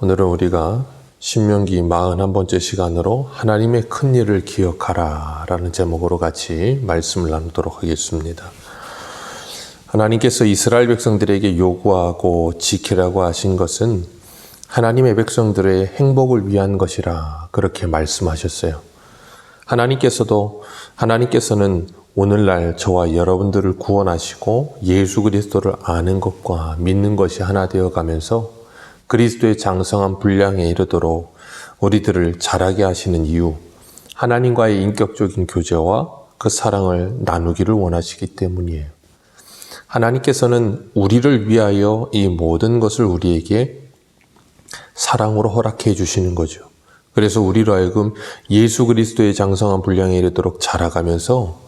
오늘은 우리가 신명기 41번째 시간으로 하나님의 큰 일을 기억하라 라는 제목으로 같이 말씀을 나누도록 하겠습니다. 하나님께서 이스라엘 백성들에게 요구하고 지키라고 하신 것은 하나님의 백성들의 행복을 위한 것이라 그렇게 말씀하셨어요. 하나님께서는 오늘날 저와 여러분들을 구원하시고 예수 그리스도를 아는 것과 믿는 것이 하나 되어 가면서 그리스도의 장성한 분량에 이르도록 우리들을 자라게 하시는 이유, 하나님과의 인격적인 교제와 그 사랑을 나누기를 원하시기 때문이에요. 하나님께서는 우리를 위하여 이 모든 것을 우리에게 사랑으로 허락해 주시는 거죠. 그래서 우리로 하여금 예수 그리스도의 장성한 분량에 이르도록 자라가면서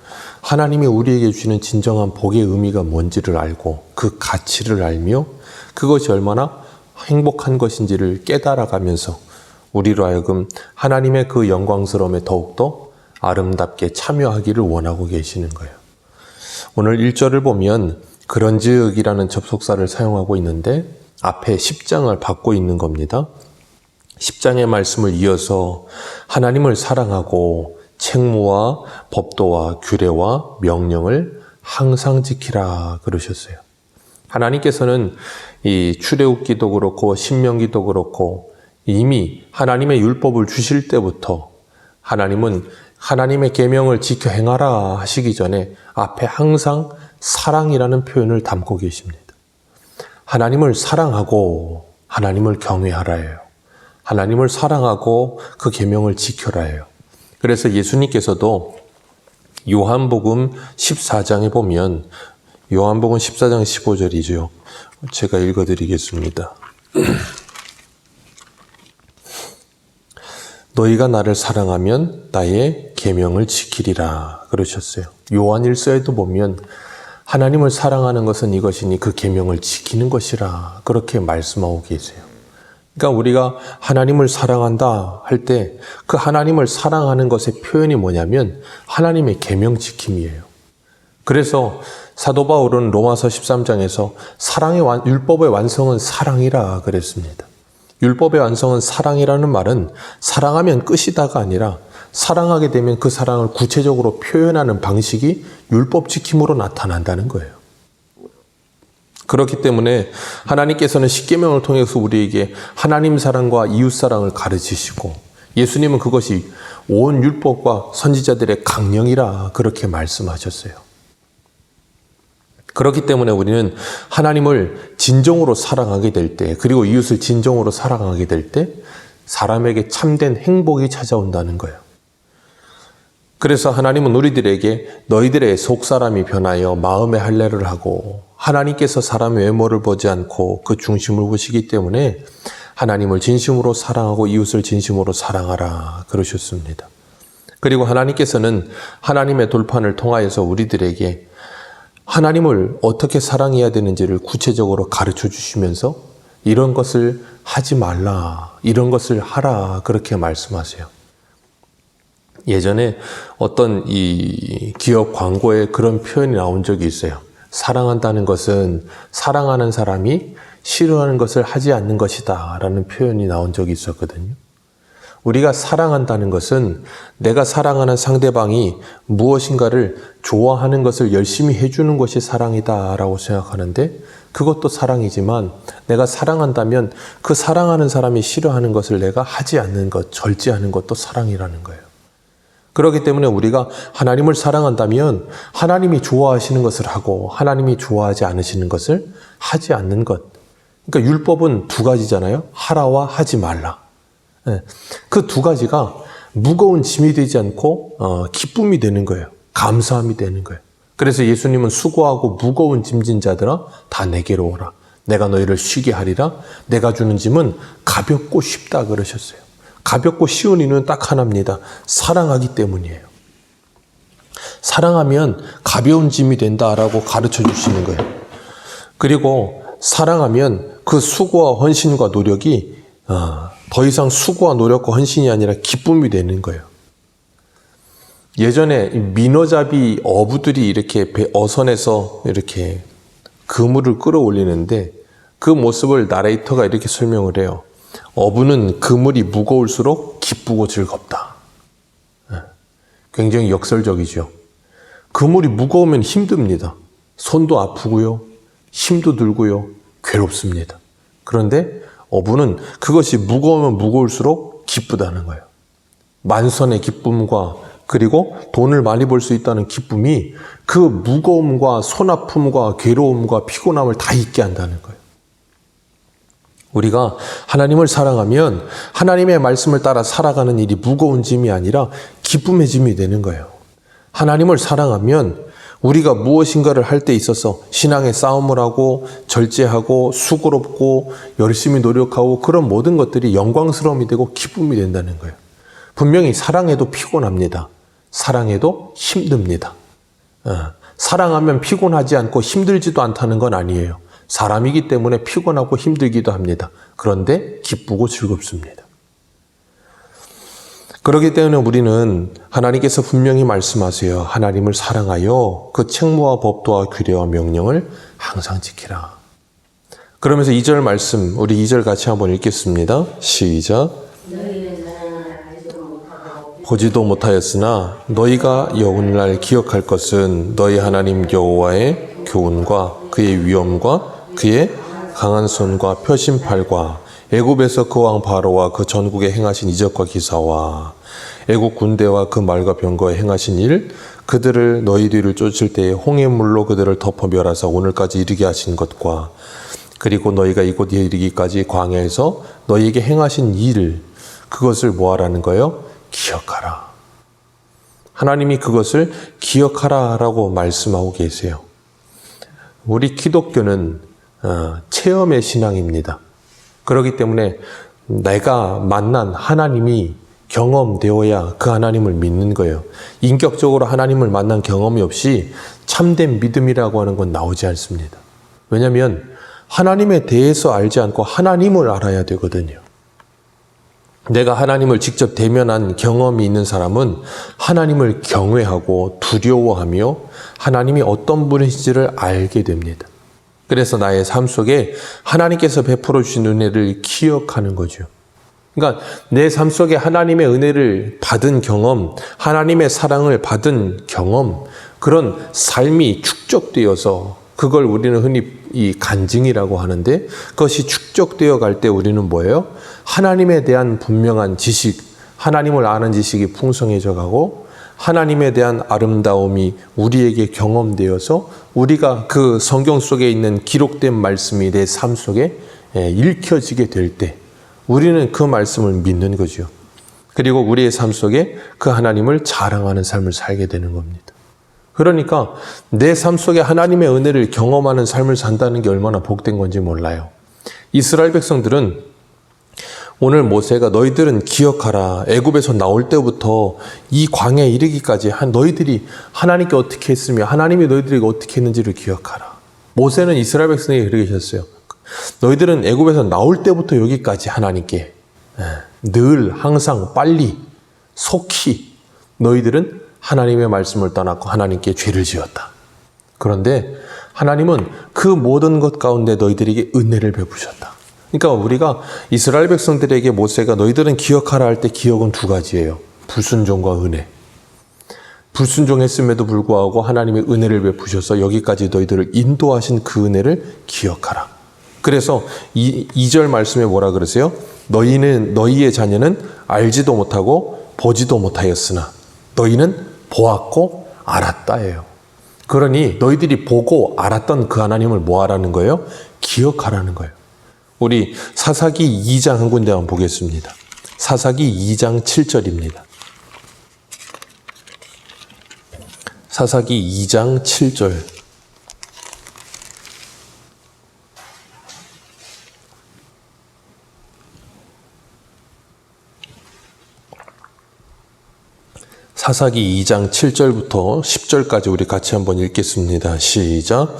하나님이 우리에게 주시는 진정한 복의 의미가 뭔지를 알고 그 가치를 알며 그것이 얼마나 행복한 것인지를 깨달아가면서 우리로 하여금 하나님의 그 영광스러움에 더욱더 아름답게 참여하기를 원하고 계시는 거예요. 오늘 1절을 보면 그런즉 이라는 접속사를 사용하고 있는데 앞에 10장을 받고 있는 겁니다. 10장의 말씀을 이어서 하나님을 사랑하고 책무와 법도와 규례와 명령을 항상 지키라 그러셨어요. 하나님께서는 이 출애굽기도 그렇고 신명기도 그렇고 이미 하나님의 율법을 주실 때부터 하나님은 하나님의 계명을 지켜 행하라 하시기 전에 앞에 항상 사랑이라는 표현을 담고 계십니다. 하나님을 사랑하고 하나님을 경외하라예요. 하나님을 사랑하고 그 계명을 지켜라예요. 그래서 예수님께서도 요한복음 14장에 보면 요한복음 14장 15절이죠. 제가 읽어드리겠습니다. 너희가 나를 사랑하면 나의 계명을 지키리라 그러셨어요. 요한일서에도 보면 하나님을 사랑하는 것은 이것이니 그 계명을 지키는 것이라 그렇게 말씀하고 계세요. 그러니까 우리가 하나님을 사랑한다 할 때 그 하나님을 사랑하는 것의 표현이 뭐냐면 하나님의 계명 지킴이에요. 그래서 사도 바울은 로마서 13장에서 율법의 완성은 사랑이라 그랬습니다. 율법의 완성은 사랑이라는 말은 사랑하면 끝이다가 아니라 사랑하게 되면 그 사랑을 구체적으로 표현하는 방식이 율법 지킴으로 나타난다는 거예요. 그렇기 때문에 하나님께서는 십계명을 통해서 우리에게 하나님 사랑과 이웃 사랑을 가르치시고 예수님은 그것이 온 율법과 선지자들의 강령이라 그렇게 말씀하셨어요. 그렇기 때문에 우리는 하나님을 진정으로 사랑하게 될 때, 그리고 이웃을 진정으로 사랑하게 될 때 사람에게 참된 행복이 찾아온다는 거예요. 그래서 하나님은 우리들에게 너희들의 속사람이 변하여 마음의 할례를 하고 하나님께서 사람의 외모를 보지 않고 그 중심을 보시기 때문에 하나님을 진심으로 사랑하고 이웃을 진심으로 사랑하라 그러셨습니다. 그리고 하나님께서는 하나님의 돌판을 통하여서 우리들에게 하나님을 어떻게 사랑해야 되는지를 구체적으로 가르쳐 주시면서 이런 것을 하지 말라, 이런 것을 하라 그렇게 말씀하세요. 예전에 어떤 이 기업 광고에 그런 표현이 나온 적이 있어요. 사랑한다는 것은 사랑하는 사람이 싫어하는 것을 하지 않는 것이다 라는 표현이 나온 적이 있었거든요. 우리가 사랑한다는 것은 내가 사랑하는 상대방이 무엇인가를 좋아하는 것을 열심히 해주는 것이 사랑이다 라고 생각하는데 그것도 사랑이지만 내가 사랑한다면 그 사랑하는 사람이 싫어하는 것을 내가 하지 않는 것, 절제하는 것도 사랑이라는 거예요. 그렇기 때문에 우리가 하나님을 사랑한다면 하나님이 좋아하시는 것을 하고 하나님이 좋아하지 않으시는 것을 하지 않는 것. 그러니까 율법은 두 가지잖아요. 하라와 하지 말라. 그 두 가지가 무거운 짐이 되지 않고 기쁨이 되는 거예요. 감사함이 되는 거예요. 그래서 예수님은 수고하고 무거운 짐진 자들아 다 내게로 오라. 내가 너희를 쉬게 하리라. 내가 주는 짐은 가볍고 쉽다 그러셨어요. 가볍고 쉬운 이유는 딱 하나입니다. 사랑하기 때문이에요. 사랑하면 가벼운 짐이 된다라고 가르쳐 주시는 거예요. 그리고 사랑하면 그 수고와 헌신과 노력이 더 이상 수고와 노력과 헌신이 아니라 기쁨이 되는 거예요. 예전에 민어잡이 어부들이 이렇게 어선에서 이렇게 그물을 끌어올리는데 그 모습을 나레이터가 이렇게 설명을 해요. 어부는 그물이 무거울수록 기쁘고 즐겁다. 굉장히 역설적이죠. 그물이 무거우면 힘듭니다. 손도 아프고요. 힘도 들고요. 괴롭습니다. 그런데 어부는 그것이 무거우면 무거울수록 기쁘다는 거예요. 만선의 기쁨과 그리고 돈을 많이 벌 수 있다는 기쁨이 그 무거움과 손 아픔과 괴로움과 피곤함을 다 잊게 한다는 거예요. 우리가 하나님을 사랑하면 하나님의 말씀을 따라 살아가는 일이 무거운 짐이 아니라 기쁨의 짐이 되는 거예요. 하나님을 사랑하면 우리가 무엇인가를 할 때 있어서 신앙의 싸움을 하고 절제하고 수고롭고 열심히 노력하고 그런 모든 것들이 영광스러움이 되고 기쁨이 된다는 거예요. 분명히 사랑해도 피곤합니다. 사랑해도 힘듭니다. 사랑하면 피곤하지 않고 힘들지도 않다는 건 아니에요. 사람이기 때문에 피곤하고 힘들기도 합니다. 그런데 기쁘고 즐겁습니다. 그렇기 때문에 우리는 하나님께서 분명히 말씀하세요. 하나님을 사랑하여 그 책무와 법도와 규례와 명령을 항상 지키라. 그러면서 2절 말씀, 우리 2절 같이 한번 읽겠습니다. 시작. 보지도 못하였으나 너희가 여호와를 기억할 것은 너희 하나님 여호와의 교훈과 그의 위엄과 그의 강한 손과 펴신 팔과 애굽에서 그 왕 바로와 그 전국에 행하신 이적과 기사와 애굽 군대와 그 말과 병거에 행하신 일, 그들을 너희 뒤를 쫓을 때에 홍해물로 그들을 덮어 멸하사 오늘까지 이르게 하신 것과 그리고 너희가 이곳에 이르기까지 광야에서 너희에게 행하신 일, 그것을 뭐하라는 거예요? 기억하라. 하나님이 그것을 기억하라라고 말씀하고 계세요. 우리 기독교는 체험의 신앙입니다. 그렇기 때문에 내가 만난 하나님이 경험되어야 그 하나님을 믿는 거예요. 인격적으로 하나님을 만난 경험이 없이 참된 믿음이라고 하는 건 나오지 않습니다. 왜냐하면 하나님에 대해서 알지 않고 하나님을 알아야 되거든요. 내가 하나님을 직접 대면한 경험이 있는 사람은 하나님을 경외하고 두려워하며 하나님이 어떤 분이신지를 알게 됩니다. 그래서 나의 삶 속에 하나님께서 베풀어 주신 은혜를 기억하는 거죠. 그러니까 내 삶 속에 하나님의 은혜를 받은 경험, 하나님의 사랑을 받은 경험, 그런 삶이 축적되어서 그걸 우리는 흔히 이 간증이라고 하는데 그것이 축적되어 갈 때 우리는 뭐예요? 하나님에 대한 분명한 지식, 하나님을 아는 지식이 풍성해져 가고 하나님에 대한 아름다움이 우리에게 경험되어서 우리가 그 성경 속에 있는 기록된 말씀이 내 삶 속에 읽혀지게 될 때 우리는 그 말씀을 믿는 거죠. 그리고 우리의 삶 속에 그 하나님을 자랑하는 삶을 살게 되는 겁니다. 그러니까 내 삶 속에 하나님의 은혜를 경험하는 삶을 산다는 게 얼마나 복된 건지 몰라요. 이스라엘 백성들은 오늘 모세가 너희들은 기억하라. 애굽에서 나올 때부터 이 광야에 이르기까지 너희들이 하나님께 어떻게 했으며 하나님이 너희들에게 어떻게 했는지를 기억하라. 모세는 이스라엘 백성에게 그렇게 하셨어요. 너희들은 애굽에서 나올 때부터 여기까지 하나님께 늘 항상 빨리 속히 너희들은 하나님의 말씀을 떠났고 하나님께 죄를 지었다. 그런데 하나님은 그 모든 것 가운데 너희들에게 은혜를 베푸셨다. 그러니까 우리가 이스라엘 백성들에게 모세가 너희들은 기억하라 할 때 기억은 두 가지예요. 불순종과 은혜. 불순종했음에도 불구하고 하나님의 은혜를 베푸셔서 여기까지 너희들을 인도하신 그 은혜를 기억하라. 그래서 2절 말씀에 뭐라 그러세요? 너희의 자녀는 알지도 못하고 보지도 못하였으나 너희는 보았고 알았다예요. 그러니 너희들이 보고 알았던 그 하나님을 뭐 하라는 거예요? 기억하라는 거예요. 우리 사사기 2장 한 군데 한번 보겠습니다. 사사기 2장 7절입니다. 사사기 2장 7절. 사사기 2장 7절부터 10절까지 우리 같이 한번 읽겠습니다. 시작.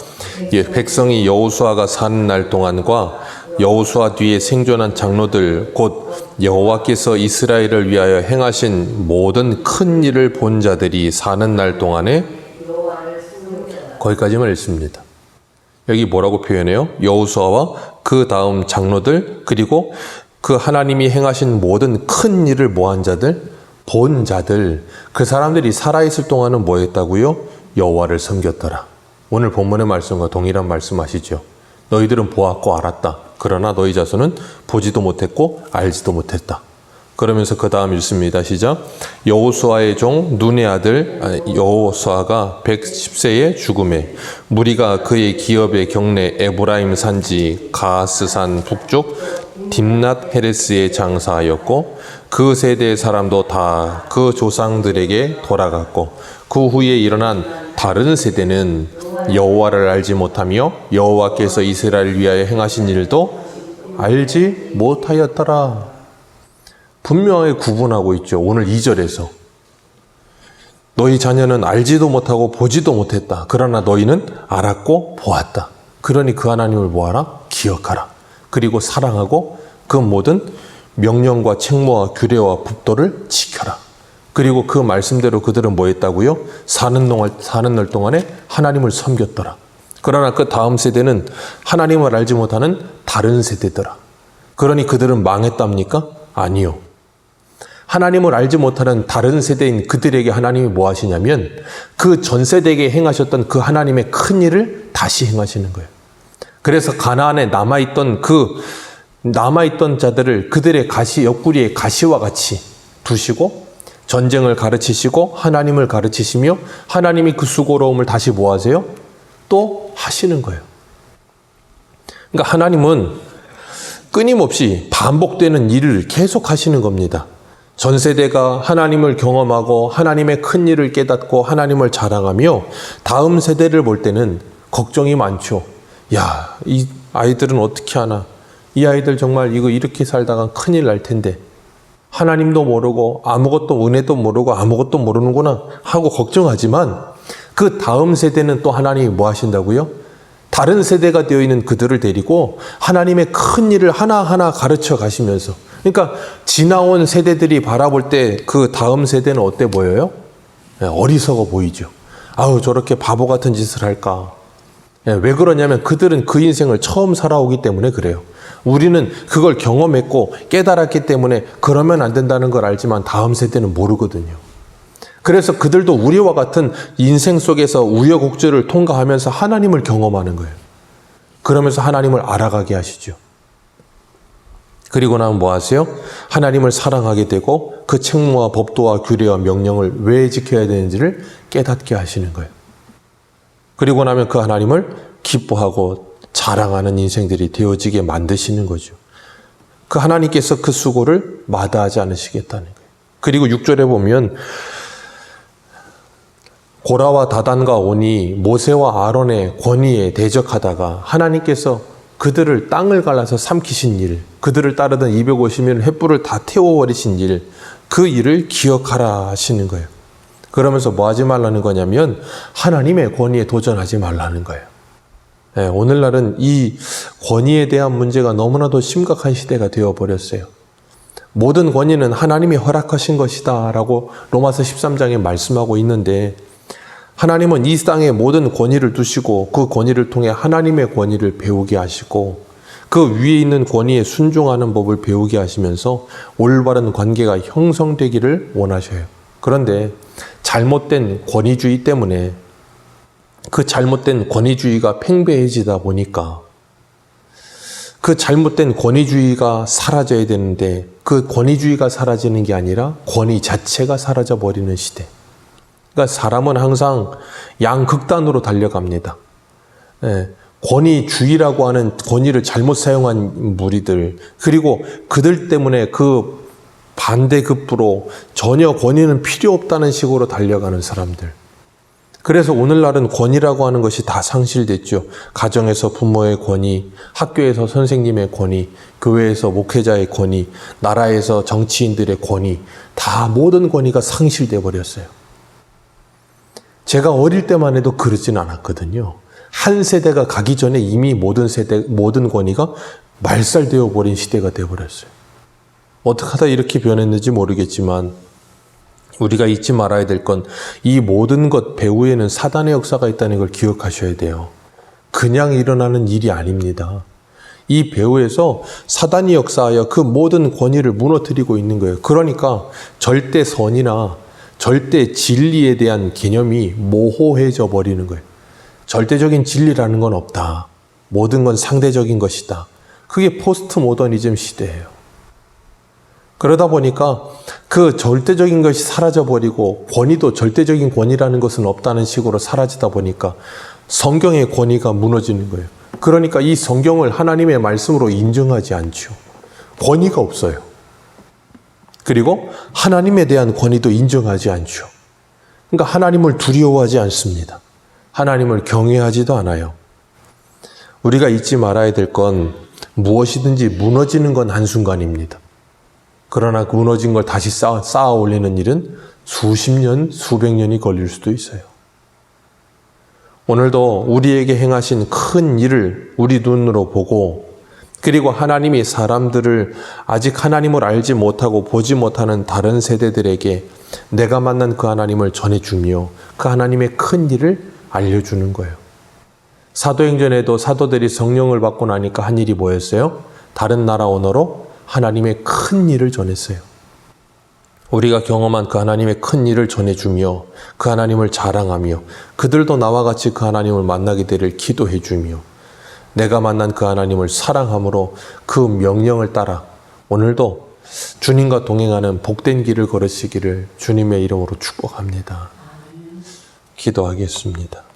백성이 여호수아가 사는 날 동안과 여호수아 뒤에 생존한 장로들 곧 여호와께서 이스라엘을 위하여 행하신 모든 큰 일을 본 자들이 사는 날 동안에 거기까지만 읽습니다. 여기 뭐라고 표현해요? 여호수아와 그 다음 장로들 그리고 그 하나님이 행하신 모든 큰 일을 뭐한 자들? 본 자들, 그 사람들이 살아있을 동안은 뭐 했다고요? 여호와를 섬겼더라. 오늘 본문의 말씀과 동일한 말씀하시죠. 너희들은 보았고 알았다. 그러나 너희 자손은 보지도 못했고 알지도 못했다. 그러면서 그 다음 읽습니다. 시작. 여호수아의 종 눈의 아들 여호수아가 110세에 죽음에 무리가 그의 기업의 경내 에브라임 산지 가스산 북쪽 딥낫 헤레스에 장사하였고 그 세대의 사람도 다 그 조상들에게 돌아갔고 그 후에 일어난 다른 세대는 여호와를 알지 못하며 여호와께서 이스라엘을 위하여 행하신 일도 알지 못하였더라. 분명하게 구분하고 있죠. 오늘 2절에서 너희 자녀는 알지도 못하고 보지도 못했다. 그러나 너희는 알았고 보았다. 그러니 그 하나님을 뭐하라? 기억하라. 그리고 사랑하고 그 모든 명령과 책무와 규례와 법도를 지켜라. 그리고 그 말씀대로 그들은 뭐 했다고요? 사는 날 동안에 하나님을 섬겼더라. 그러나 그 다음 세대는 하나님을 알지 못하는 다른 세대더라. 그러니 그들은 망했답니까? 아니요. 하나님을 알지 못하는 다른 세대인 그들에게 하나님이 뭐 하시냐면 그 전 세대에게 행하셨던 그 하나님의 큰 일을 다시 행하시는 거예요. 그래서 가나안에 남아있던 자들을 그들의 옆구리에 가시와 같이 두시고 전쟁을 가르치시고 하나님을 가르치시며 하나님이 그 수고로움을 다시 뭐 하세요? 또 하시는 거예요. 그러니까 하나님은 끊임없이 반복되는 일을 계속 하시는 겁니다. 전 세대가 하나님을 경험하고 하나님의 큰 일을 깨닫고 하나님을 자랑하며 다음 세대를 볼 때는 걱정이 많죠. 야, 이 아이들은 어떻게 하나? 이 아이들 정말 이거 이렇게 살다가 큰일 날 텐데 하나님도 모르고 아무것도 은혜도 모르고 아무것도 모르는구나 하고 걱정하지만 그 다음 세대는 또 하나님이 뭐 하신다고요? 다른 세대가 되어 있는 그들을 데리고 하나님의 큰 일을 하나하나 가르쳐 가시면서 그러니까 지나온 세대들이 바라볼 때 그 다음 세대는 어때 보여요? 어리석어 보이죠. 아우 저렇게 바보 같은 짓을 할까? 왜 그러냐면 그들은 그 인생을 처음 살아오기 때문에 그래요. 우리는 그걸 경험했고 깨달았기 때문에 그러면 안 된다는 걸 알지만 다음 세대는 모르거든요. 그래서 그들도 우리와 같은 인생 속에서 우여곡절을 통과하면서 하나님을 경험하는 거예요. 그러면서 하나님을 알아가게 하시죠. 그리고 나면 뭐 하세요? 하나님을 사랑하게 되고 그 책무와 법도와 규례와 명령을 왜 지켜야 되는지를 깨닫게 하시는 거예요. 그리고 나면 그 하나님을 기뻐하고 자랑하는 인생들이 되어지게 만드시는 거죠. 그 하나님께서 그 수고를 마다하지 않으시겠다는 거예요. 그리고 6절에 보면 고라와 다단과 온이 모세와 아론의 권위에 대적하다가 하나님께서 그들을 땅을 갈라서 삼키신 일, 그들을 따르던 250년 횃불을 다 태워버리신 일, 그 일을 기억하라 하시는 거예요. 그러면서 뭐 하지 말라는 거냐면 하나님의 권위에 도전하지 말라는 거예요. 네, 오늘날은 이 권위에 대한 문제가 너무나도 심각한 시대가 되어버렸어요. 모든 권위는 하나님이 허락하신 것이다 라고 로마서 13장에 말씀하고 있는데 하나님은 이 땅에 모든 권위를 두시고 그 권위를 통해 하나님의 권위를 배우게 하시고 그 위에 있는 권위에 순종하는 법을 배우게 하시면서 올바른 관계가 형성되기를 원하셔요. 그런데 잘못된 권위주의 때문에 그 잘못된 권위주의가 팽배해지다 보니까 그 잘못된 권위주의가 사라져야 되는데 그 권위주의가 사라지는 게 아니라 권위 자체가 사라져 버리는 시대. 그러니까 사람은 항상 양극단으로 달려갑니다. 권위주의라고 하는 권위를 잘못 사용한 무리들, 그리고 그들 때문에 그 반대급부로 전혀 권위는 필요 없다는 식으로 달려가는 사람들. 그래서 오늘날은 권위라고 하는 것이 다 상실됐죠. 가정에서 부모의 권위, 학교에서 선생님의 권위, 교회에서 목회자의 권위, 나라에서 정치인들의 권위, 다 모든 권위가 상실돼 버렸어요. 제가 어릴 때만 해도 그러진 않았거든요. 한 세대가 가기 전에 이미 모든 권위가 말살되어 버린 시대가 되어버렸어요. 어떻게 하다 이렇게 변했는지 모르겠지만 우리가 잊지 말아야 될 건 이 모든 것 배후에는 사단의 역사가 있다는 걸 기억하셔야 돼요. 그냥 일어나는 일이 아닙니다. 이 배후에서 사단이 역사하여 그 모든 권위를 무너뜨리고 있는 거예요. 그러니까 절대 선이나 절대 진리에 대한 개념이 모호해져 버리는 거예요. 절대적인 진리라는 건 없다. 모든 건 상대적인 것이다. 그게 포스트 모더니즘 시대예요. 그러다 보니까 그 절대적인 것이 사라져버리고 권위도 절대적인 권위라는 것은 없다는 식으로 사라지다 보니까 성경의 권위가 무너지는 거예요. 그러니까 이 성경을 하나님의 말씀으로 인정하지 않죠. 권위가 없어요. 그리고 하나님에 대한 권위도 인정하지 않죠. 그러니까 하나님을 두려워하지 않습니다. 하나님을 경외하지도 않아요. 우리가 잊지 말아야 될 건 무엇이든지 무너지는 건 한순간입니다. 그러나 그 무너진 걸 다시 쌓아 올리는 일은 수십 년, 수백 년이 걸릴 수도 있어요. 오늘도 우리에게 행하신 큰 일을 우리 눈으로 보고 그리고 하나님이 사람들을 아직 하나님을 알지 못하고 보지 못하는 다른 세대들에게 내가 만난 그 하나님을 전해주며 그 하나님의 큰 일을 알려주는 거예요. 사도행전에도 사도들이 성령을 받고 나니까 한 일이 뭐였어요? 다른 나라 언어로 하나님의 큰 일을 전했어요. 우리가 경험한 그 하나님의 큰 일을 전해주며 그 하나님을 자랑하며 그들도 나와 같이 그 하나님을 만나게 되를 기도해주며 내가 만난 그 하나님을 사랑함으로 그 명령을 따라 오늘도 주님과 동행하는 복된 길을 걸으시기를 주님의 이름으로 축복합니다. 기도하겠습니다.